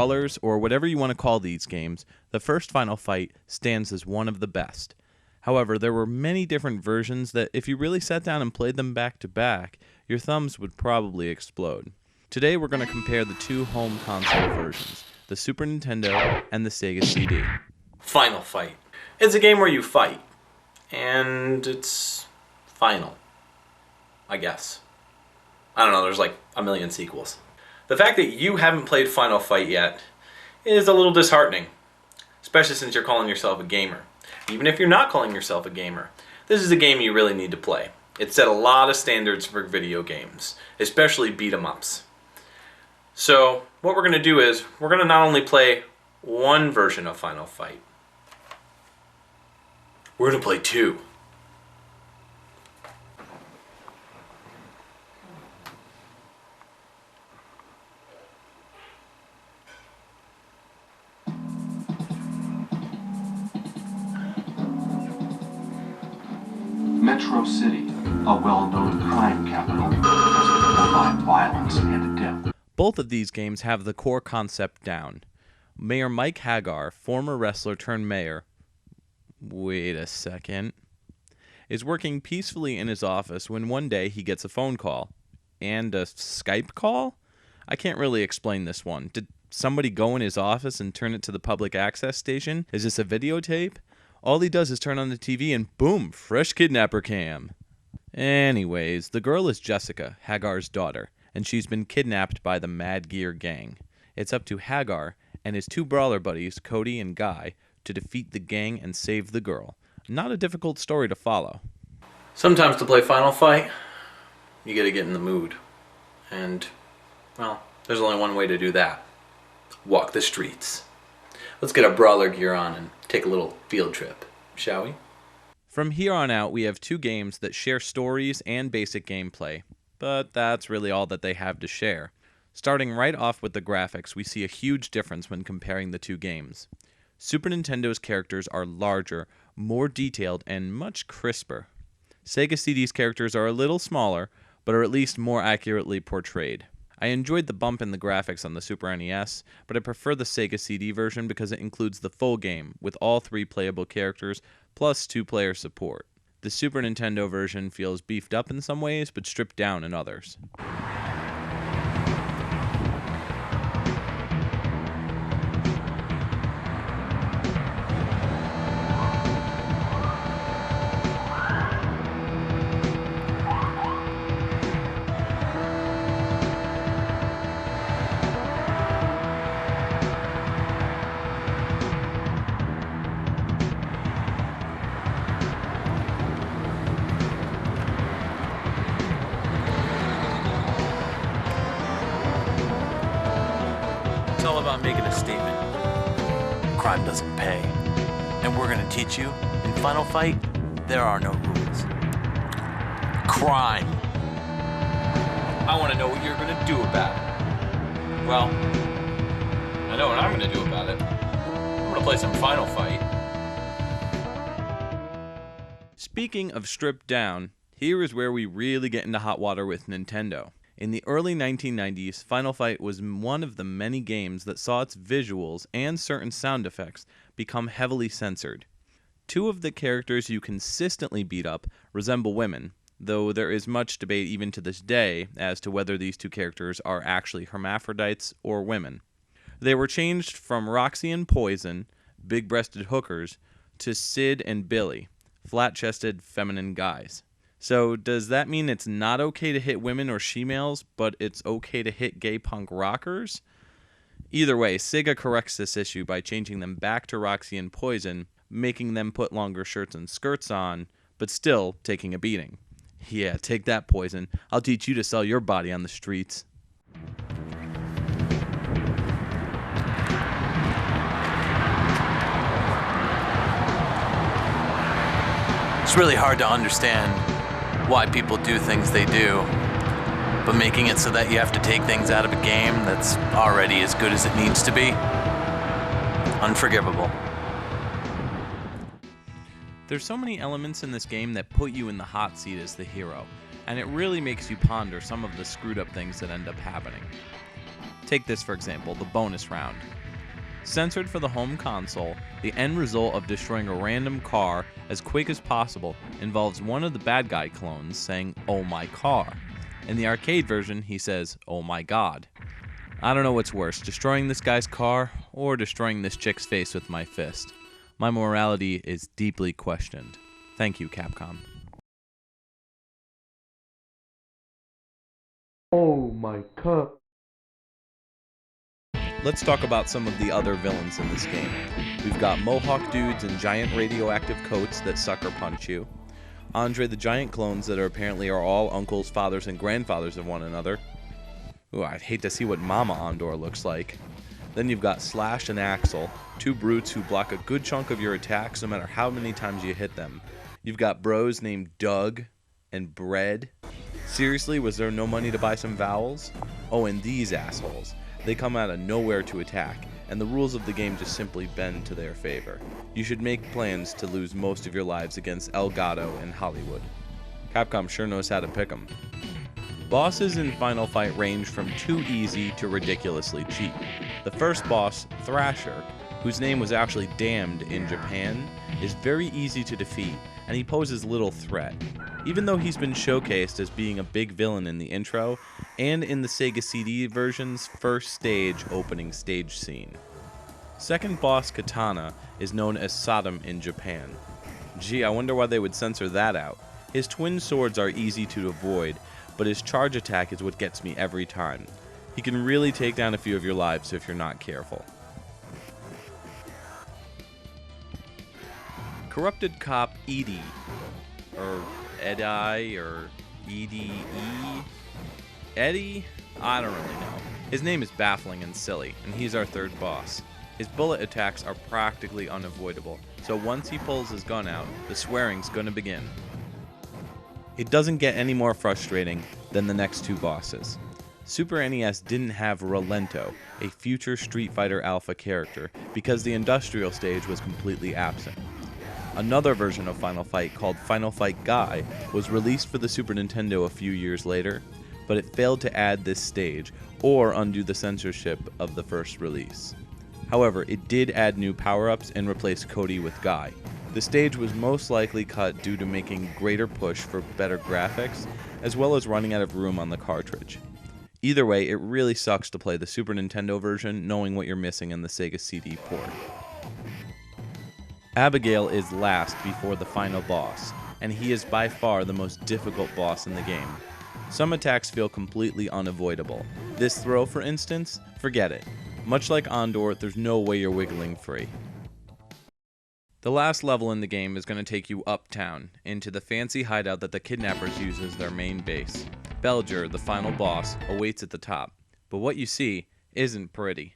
brawlers, or whatever you want to call these games, the first Final Fight stands as one of the best. However, there were many different versions that if you really sat down and played them back to back, your thumbs would probably explode. Today we're going to compare the two home console versions, the Super Nintendo and the Sega CD. Final Fight. It's a game where you fight, and it's final, I guess. I don't know, there's like a million sequels. The fact that you haven't played Final Fight yet is a little disheartening, especially since you're calling yourself a gamer. Even if you're not calling yourself a gamer, this is a game you really need to play. It set a lot of standards for video games, especially beat-em-ups. So what we're going to do is, we're going to not only play one version of Final Fight, we're going to play two. Metro City, a well-known crime capital, has combined violence and death. Both of these games have the core concept down. Mayor Mike Hagar, former wrestler turned mayor, wait a second, is working peacefully in his office when one day he gets a phone call. And a Skype call? I can't really explain this one. Did somebody go in his office and turn it to the public access station? Is this a videotape? All he does is turn on the TV and boom, fresh kidnapper cam. Anyways, the girl is Jessica, Hagar's daughter, and she's been kidnapped by the Mad Gear gang. It's up to Hagar and his two brawler buddies, Cody and Guy, to defeat the gang and save the girl. Not a difficult story to follow. Sometimes to play Final Fight, you gotta get in the mood. And, well, there's only one way to do that. Walk the streets. Let's get our brawler gear on and take a little field trip, shall we? From here on out, we have two games that share stories and basic gameplay, but that's really all that they have to share. Starting right off with the graphics, we see a huge difference when comparing the two games. Super Nintendo's characters are larger, more detailed, and much crisper. Sega CD's characters are a little smaller, but are at least more accurately portrayed. I enjoyed the bump in the graphics on the Super NES, but I prefer the Sega CD version because it includes the full game, with all three playable characters, plus two-player support. The Super Nintendo version feels beefed up in some ways, but stripped down in others. It's all about making a statement. Crime doesn't pay. And we're gonna teach you, in Final Fight, there are no rules. Crime. I wanna know what you're gonna do about it. Well, I know what I'm gonna do about it. I'm gonna play some Final Fight. Speaking of stripped down, here is where we really get into hot water with Nintendo. In the early 1990s, Final Fight was one of the many games that saw its visuals and certain sound effects become heavily censored. Two of the characters you consistently beat up resemble women, though there is much debate even to this day as to whether these two characters are actually hermaphrodites or women. They were changed from Roxy and Poison, big-breasted hookers, to Sid and Billy, flat-chested feminine guys. So does that mean it's not okay to hit women or she-males, but it's okay to hit gay punk rockers? Either way, Sega corrects this issue by changing them back to Roxy and Poison, making them put longer shirts and skirts on, but still taking a beating. Yeah, take that, Poison. I'll teach you to sell your body on the streets. It's really hard to understand why people do things they do, but making it so that you have to take things out of a game that's already as good as it needs to be, unforgivable. There's so many elements in this game that put you in the hot seat as the hero, and it really makes you ponder some of the screwed up things that end up happening. Take this for example, the bonus round. Censored for the home console, the end result of destroying a random car as quick as possible involves one of the bad guy clones saying, "Oh my car." In the arcade version, he says, "Oh my god." I don't know what's worse, destroying this guy's car or destroying this chick's face with my fist. My morality is deeply questioned. Thank you, Capcom. Oh my god. Let's talk about some of the other villains in this game. We've got Mohawk dudes in giant radioactive coats that sucker punch you. Andre the Giant clones that apparently are all uncles, fathers, and grandfathers of one another. Ooh, I'd hate to see what Mama Ondor looks like. Then you've got Slash and Axel, two brutes who block a good chunk of your attacks no matter how many times you hit them. You've got bros named Doug and Bread. Seriously, was there no money to buy some vowels? Oh, and these assholes. They come out of nowhere to attack, and the rules of the game just simply bend to their favor. You should make plans to lose most of your lives against El Gato and Hollywood. Capcom sure knows how to pick 'em. Bosses in Final Fight range from too easy to ridiculously cheap. The first boss, Thrasher, whose name was actually Damned in Japan, is very easy to defeat, and he poses little threat, even though he's been showcased as being a big villain in the intro and in the Sega CD version's first stage opening stage scene. Second boss, Katana, is known as Sodom in Japan. Gee, I wonder why they would censor that out. His twin swords are easy to avoid, but his charge attack is what gets me every time. He can really take down a few of your lives if you're not careful. Corrupted cop Edie, or Eddie, or Edie, Eddie? I don't really know. His name is baffling and silly, and he's our third boss. His bullet attacks are practically unavoidable, so once he pulls his gun out, the swearing's gonna begin. It doesn't get any more frustrating than the next two bosses. Super NES didn't have Rolento, a future Street Fighter Alpha character, because the industrial stage was completely absent. Another version of Final Fight called Final Fight Guy was released for the Super Nintendo a few years later, but it failed to add this stage or undo the censorship of the first release. However, it did add new power-ups and replace Cody with Guy. The stage was most likely cut due to making greater push for better graphics, as well as running out of room on the cartridge. Either way, it really sucks to play the Super Nintendo version knowing what you're missing in the Sega CD port. Abigail is last before the final boss, and he is by far the most difficult boss in the game. Some attacks feel completely unavoidable. This throw, for instance, forget it. Much like Ondor, there's no way you're wiggling free. The last level in the game is going to take you uptown, into the fancy hideout that the kidnappers use as their main base. Belger, the final boss, awaits at the top, but what you see isn't pretty.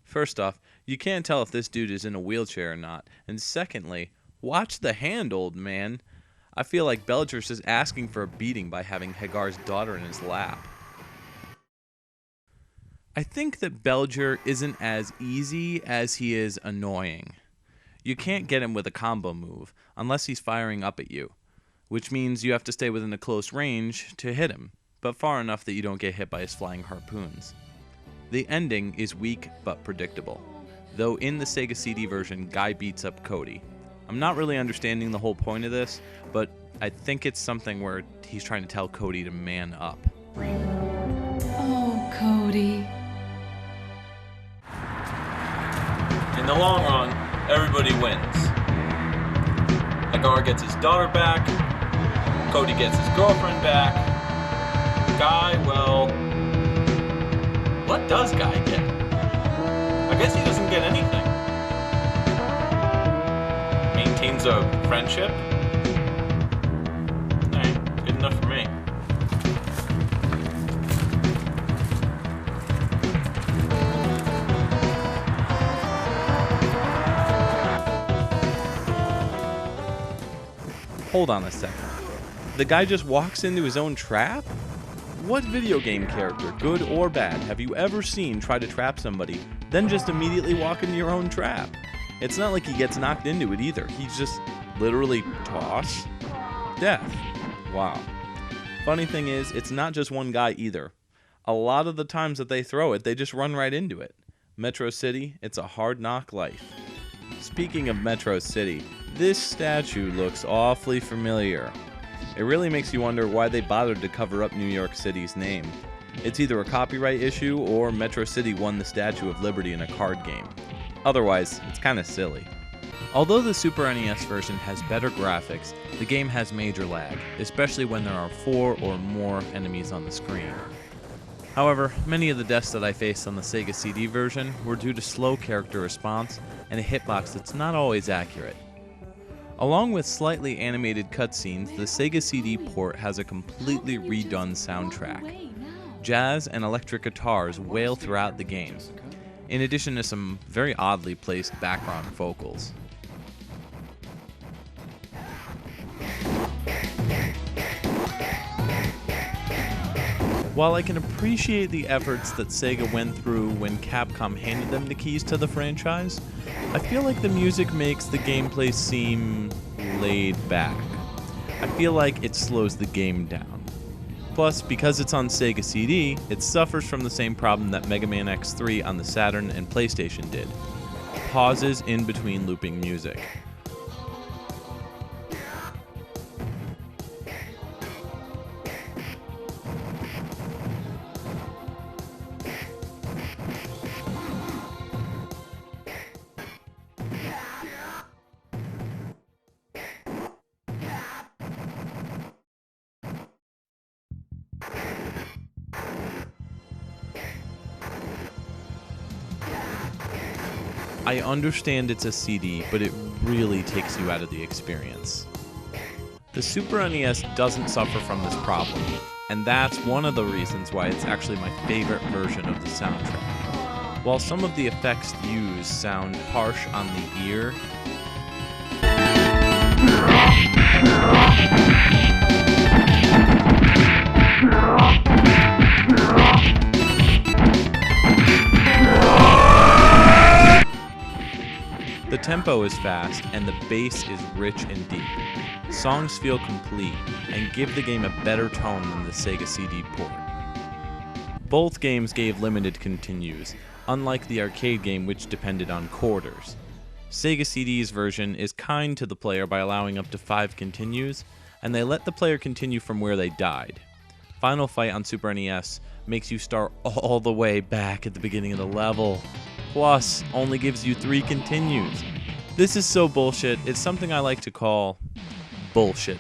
First off, you can't tell if this dude is in a wheelchair or not, and secondly, watch the hand, old man. I feel like Belger's just asking for a beating by having Hagar's daughter in his lap. I think that Belger isn't as easy as he is annoying. You can't get him with a combo move unless he's firing up at you, which means you have to stay within a close range to hit him, but far enough that you don't get hit by his flying harpoons. The ending is weak but predictable, though in the Sega CD version, Guy beats up Cody. I'm not really understanding the whole point of this, but I think it's something where he's trying to tell Cody to man up. Oh, Cody. In the long run, everybody wins. Hagar gets his daughter back. Cody gets his girlfriend back. Guy, well... what does Guy get? I guess he doesn't get anything. Maintains a friendship? Alright, good enough for me. Hold on a second. The guy just walks into his own trap? What video game character, good or bad, have you ever seen try to trap somebody, then just immediately walk into your own trap? It's not like he gets knocked into it either. He's just literally tossed. Death. Wow. Funny thing is, it's not just one guy either. A lot of the times that they throw it, they just run right into it. Metro City, it's a hard knock life. Speaking of Metro City, this statue looks awfully familiar. It really makes you wonder why they bothered to cover up New York City's name. It's either a copyright issue or Metro City won the Statue of Liberty in a card game. Otherwise, it's kinda silly. Although the Super NES version has better graphics, the game has major lag, especially when there are 4 or more enemies on the screen. However, many of the deaths that I faced on the Sega CD version were due to slow character response and a hitbox that's not always accurate. Along with slightly animated cutscenes, the Sega CD port has a completely redone soundtrack. Jazz and electric guitars wail throughout the game, in addition to some very oddly placed background vocals. While I can appreciate the efforts that Sega went through when Capcom handed them the keys to the franchise, I feel like the music makes the gameplay seem laid back. I feel like it slows the game down. Plus, because it's on Sega CD, it suffers from the same problem that Mega Man X3 on the Saturn and PlayStation did: pauses in between looping music. I understand it's a CD, but it really takes you out of the experience. The Super NES doesn't suffer from this problem, and that's one of the reasons why it's actually my favorite version of the soundtrack. While some of the effects used sound harsh on the ear, the tempo is fast and the bass is rich and deep. Songs feel complete and give the game a better tone than the Sega CD port. Both games gave limited continues, unlike the arcade game which depended on quarters. Sega CD's version is kind to the player by allowing up to 5 continues, and they let the player continue from where they died. Final Fight on Super NES makes you start all the way back at the beginning of the level, plus only gives you 3 continues. This is so bullshit, it's something I like to call bullshit.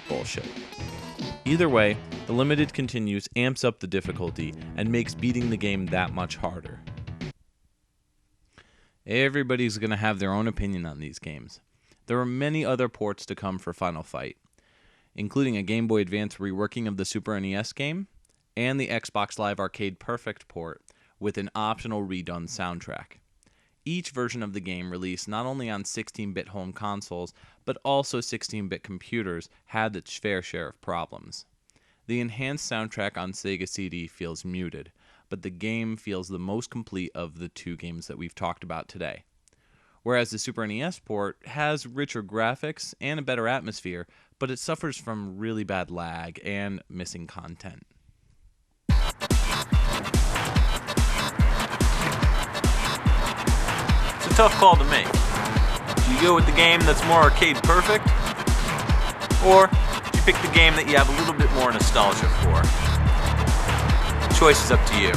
Either way, the limited continues amps up the difficulty and makes beating the game that much harder. Everybody's going to have their own opinion on these games. There are many other ports to come for Final Fight, including a Game Boy Advance reworking of the Super NES game, and the Xbox Live Arcade Perfect port with an optional redone soundtrack. Each version of the game released not only on 16-bit home consoles, but also 16-bit computers had its fair share of problems. The enhanced soundtrack on Sega CD feels muted, but the game feels the most complete of the 2 games that we've talked about today. Whereas the Super NES port has richer graphics and a better atmosphere, but it suffers from really bad lag and missing content. It's a tough call to make. Do you go with the game that's more arcade perfect? Or do you pick the game that you have a little bit more nostalgia for? The choice is up to you.